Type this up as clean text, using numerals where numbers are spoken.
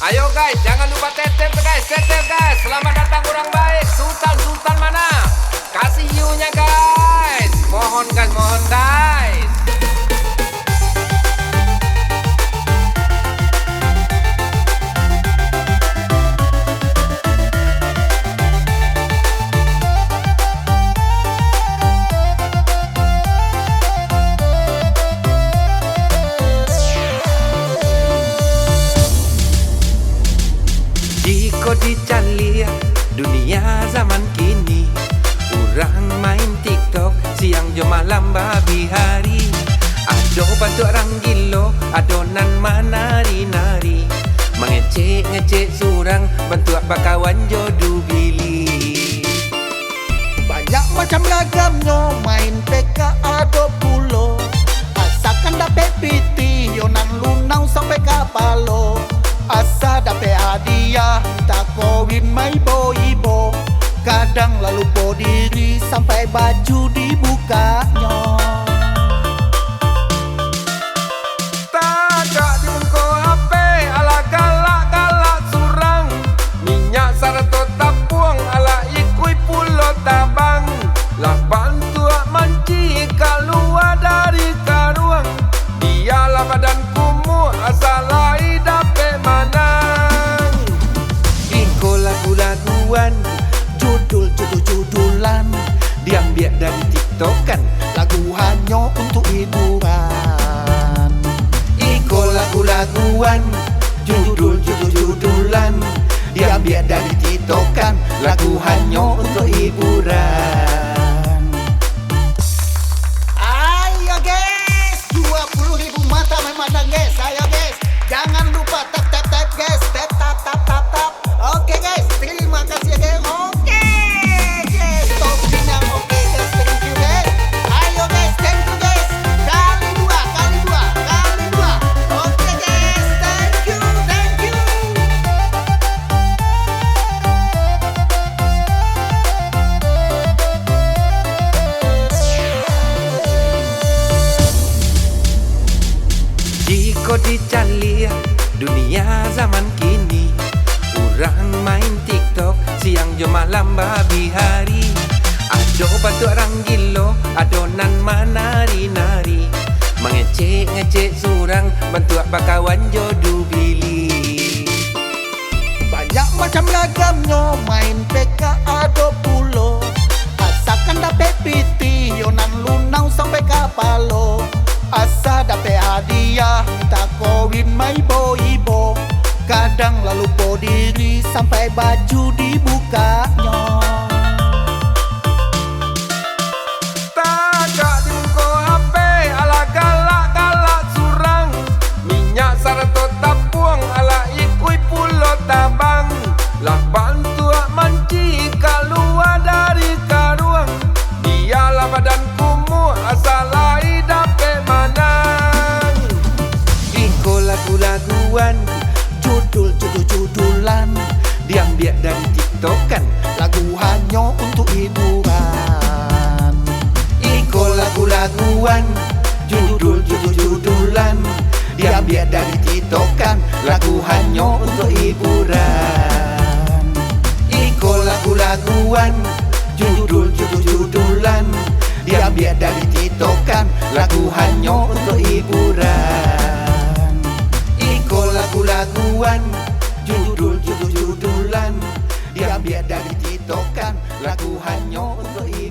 Ayo guys, jangan lupa tetep guys, tetep guys. Selamat datang orang baik, Sultan mana? Kasih you-nya guys. Mohon guys, mohon guys. Jika dicari dunia zaman kini, orang main TikTok siang jo malam babi hari. Ado bantu orang gilo, adonan menari-nari, mengecek-ngecek surang, bantu bakawan jodoh bili. Banyak macam lagamnya, main PK ado pulo. Asalkan dapet piti, yonan lunau sampai kapalo. Asa dapet hadiah, tak kawin mai boibo. Kadang lalu po diri sampai baju dibukanya. Tak di muka HP ala galak-galak surang. Minyak sarto tapuang ala ikui pulo tabang. Lah bantu manci keluar dari karuang. Dialah badan kumuh asal lai dapet manang. Iko lagu-laguan, Judul-judulan diambil dari TikTokan. lagu hanya untuk hiburan. Iko lagu-laguan, judul-judulan, diambil dari TikTokan. Lagu hanya untuk hiburan. Ayo guys, 20.000 mata memandang guys. Ayo guys, jangan lupa tap guys, tap. Oke guys, terima kasih ya guys. Oke guys, topnya oke guys, thank you guys. Ayo guys, thank you guys. Kali dua. Oke guys, thank you. Jika dicari dunia zaman kini, orang main TikTok siang jo malam babi hari. Ado bantu orang gilo, adonan menari-nari, mengecek-ngecek surang, bantu bakawan jodoh bili. Banyak macam lagamnya, main PK ado pulo. Asalkan dapet piti, yonan lunau sampai kapalo. Asa dapet hadiah, tak kawin mai boibo. Kadang lalu po diri sampai baju dibukanya. Tak di muka HP ala galak-galak surang. Minyak sarto tapuang ala ikui pulo tabang. Lah bantu manci keluar dari karuang. Dialah badan kumuh asal lai dapet manang. Iko lagu-laguan, Judul-judulan diambil dari TikTokan. lagu hanya untuk hiburan. Iko lagu-laguan, judul-judulan, diambil dari TikTokan. Lagu hanya untuk hiburan. Iko lagu-laguan, judul-judulan, diambil dari TikTokan. Lagu hanya untuk hiburan. Iko lagu-laguan, judul-judulan, diambil dari TikTokan. Lagu hanya untuk hiburan.